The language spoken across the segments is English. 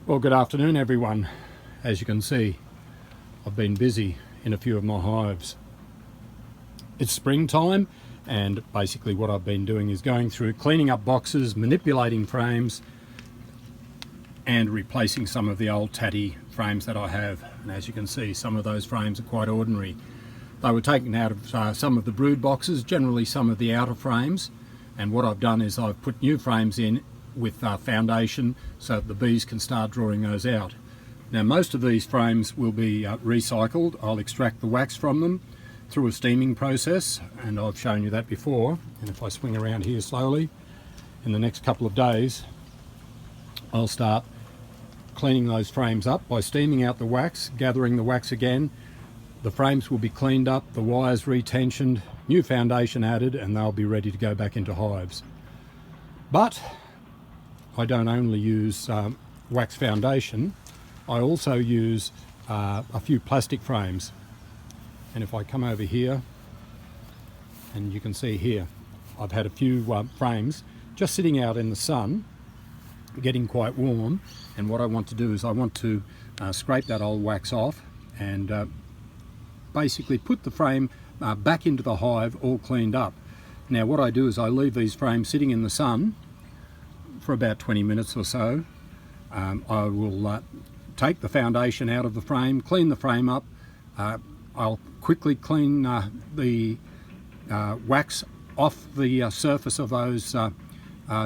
Well, good afternoon everyone. As you can see, I've been busy in a few of my hives. It's springtime, and basically what I've been doing is going through cleaning up boxes, manipulating frames and replacing some of the old tatty frames that I have. And as you can see, some of those frames are quite ordinary. They were taken out of some of the brood boxes, generally some of the outer frames, and what I've done is I've put new frames in with foundation so that the bees can start drawing those out. Now most of these frames will be recycled. I'll extract the wax from them through a steaming process, and I've shown you that before. And if I swing around here slowly, in the next couple of days I'll start cleaning those frames up by steaming out the wax, gathering the wax again. The frames will be cleaned up, the wires retensioned, new foundation added, and they'll be ready to go back into hives. But I don't only use wax foundation, I also use a few plastic frames. And if I come over here, and you can see here, I've had a few frames just sitting out in the sun, getting quite warm, and what I want to do is I want to scrape that old wax off and basically put the frame back into the hive all cleaned up. Now what I do is I leave these frames sitting in the sun for about 20 minutes or so. I will take the foundation out of the frame, clean the frame up. I'll quickly clean the wax off the surface of those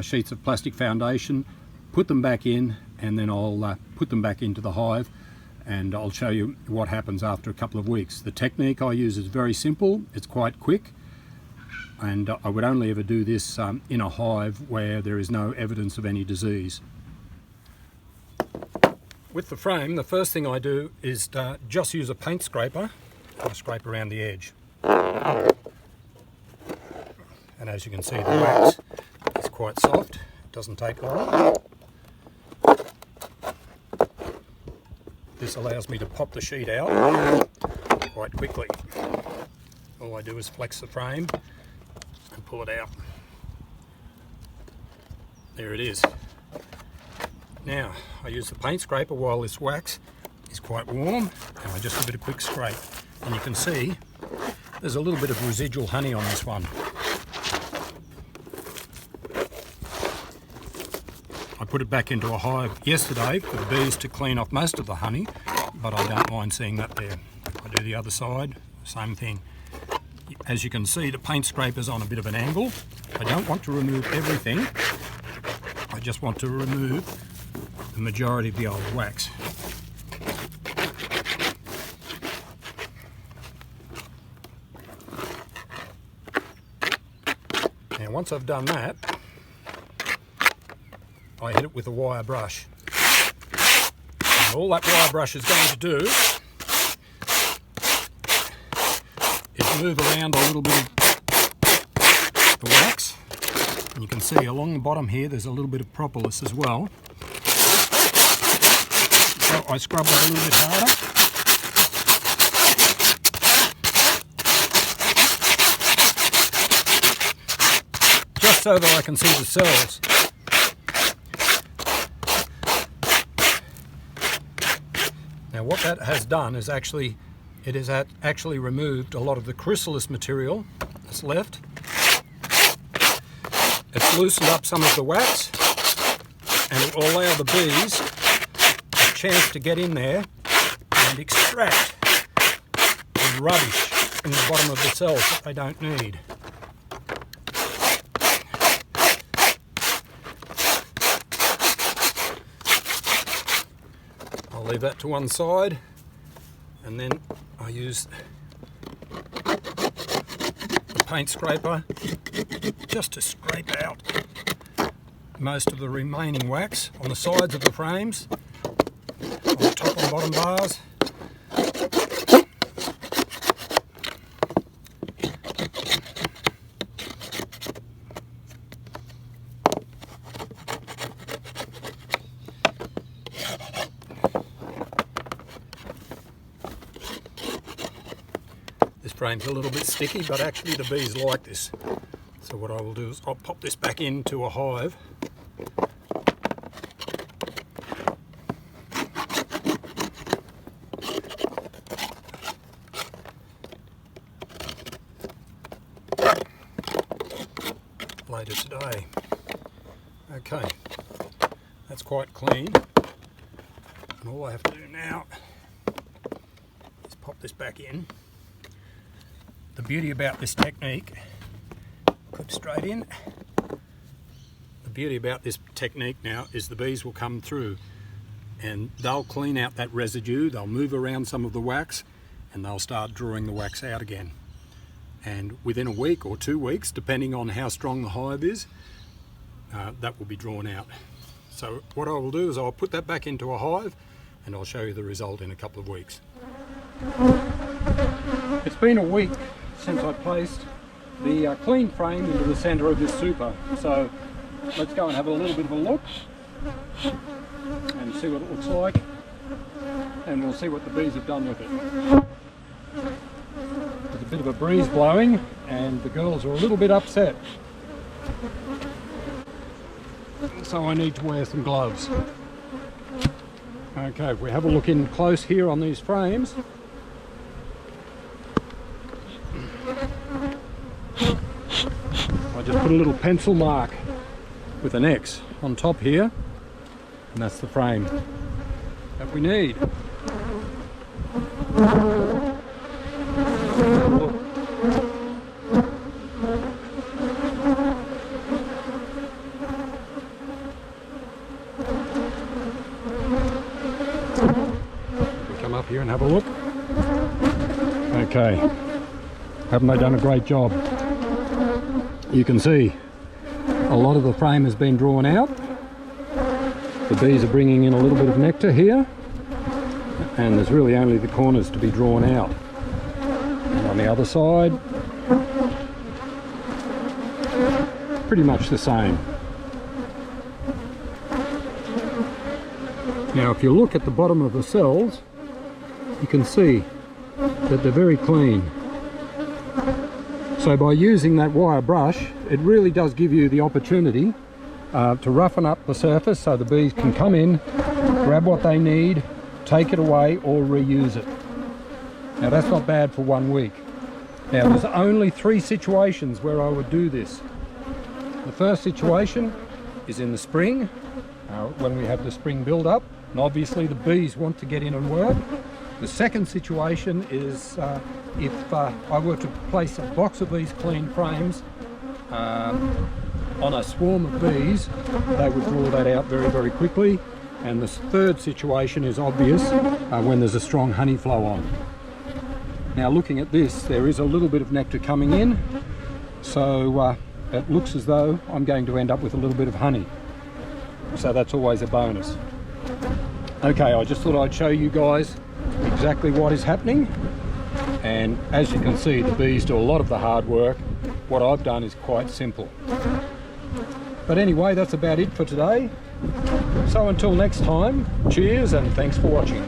sheets of plastic foundation, put them back in, and then I'll put them back into the hive, and I'll show you what happens after a couple of weeks. The technique I use is very simple, it's quite quick, and I would only ever do this in a hive where there is no evidence of any disease. With the frame, the first thing I do is just use a paint scraper. I scrape around the edge. And as you can see, the wax is quite soft, it doesn't take long. This allows me to pop the sheet out quite quickly. All I do is flex the frame and pull it out. There it is. Now I use the paint scraper while this wax is quite warm, and I just give it a quick scrape, and you can see there's a little bit of residual honey on this one. I put it back into a hive yesterday for the bees to clean off most of the honey, but I don't mind seeing that there. I do the other side, same thing. As you can see, the paint scraper's on a bit of an angle. I don't want to remove everything, I just want to remove the majority of the old wax. Now once I've done that, I hit it with a wire brush. And all that wire brush is going to do is move around a little bit of the wax. And you can see along the bottom here there's a little bit of propolis as well. So I scrub that a little bit harder. Just so that I can see the cells. Now what that has done is actually, it has actually removed a lot of the chrysalis material that's left. It's loosened up some of the wax, and it will allow the bees a chance to get in there and extract the rubbish in the bottom of the cells that they don't need. I'll leave that to one side, and then I use the paint scraper just to scrape out most of the remaining wax on the sides of the frames, on the top and bottom bars. This frame's a little bit sticky, but actually the bees like this. So what I will do is I'll pop this back into a hive. later today. Okay, that's quite clean. And all I have to do now is pop this back in. The beauty about this technique, clip straight in. The beauty about this technique now is the bees will come through and they'll clean out that residue, they'll move around some of the wax, and they'll start drawing the wax out again. And within a week or 2 weeks, depending on how strong the hive is, that will be drawn out. So what I will do is I'll put that back into a hive and I'll show you the result in a couple of weeks. It's been a week since I placed the clean frame into the centre of this super. So let's go and have a little bit of a look and see what it looks like, and we'll see what the bees have done with it. There's a bit of a breeze blowing and the girls are a little bit upset, so I need to wear some gloves. Okay, if we have a look in close here on these frames, I just put a little pencil mark with an X on top here, and that's the frame that we need. Come up here and have a look. Okay, haven't they done a great job? You can see a lot of the frame has been drawn out. The bees are bringing in a little bit of nectar here, and there's really only the corners to be drawn out. And on the other side, pretty much the same. Now if you look at the bottom of the cells, you can see that they're very clean. So by using that wire brush, it really does give you the opportunity to roughen up the surface so the bees can come in, grab what they need, take it away or reuse it. Now that's not bad for 1 week. Now there's only 3 situations where I would do this. The first situation is in the spring, when we have the spring build up, and obviously the bees want to get in and work. The second situation is if I were to place a box of these clean frames on a swarm of bees, they would draw that out very, very quickly. And the third situation is obvious when there's a strong honey flow on. Now looking at this, there is a little bit of nectar coming in, so it looks as though I'm going to end up with a little bit of honey. So that's always a bonus. Okay, I just thought I'd show you guys exactly what is happening, and as you can see, the bees do a lot of the hard work. What I've done is quite simple. But anyway, that's about it for today. So until next time, cheers and thanks for watching.